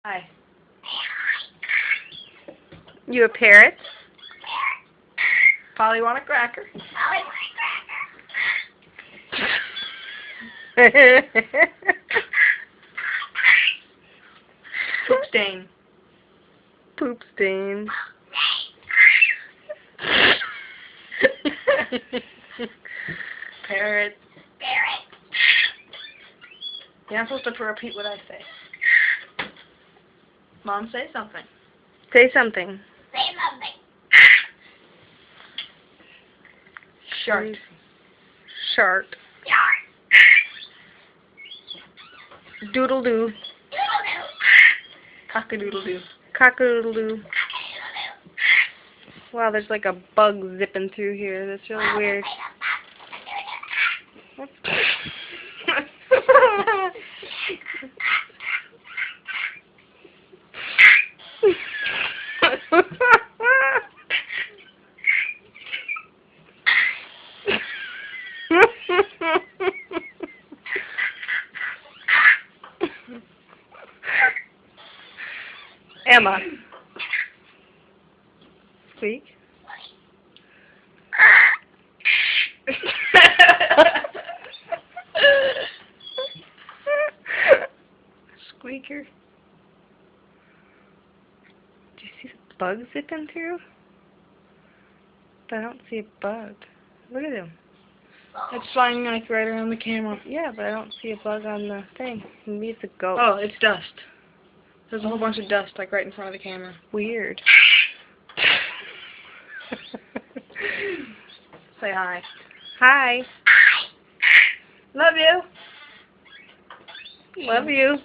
Hi. You a parrot? Polly want a cracker? Poop stain. Poop stain. Parrot. You're not supposed to repeat what I say. Mom, say something. Say something. Shark. Shark. Doodle doo. Cock-a-doodle-doo. Cock-a-doodle doo. Wow, there's like a bug zipping through here. That's really weird. Emma. Squeak. Squeaker. Do you see the bug zipping through? But I don't see a bug. Look at him. It's flying like right around the camera. Yeah, but I don't see a bug on the thing. Maybe it's a goat. Oh, it's dust. There's a whole bunch of dust like right in front of the camera. Weird. Say hi. Hi. Love you. Love you.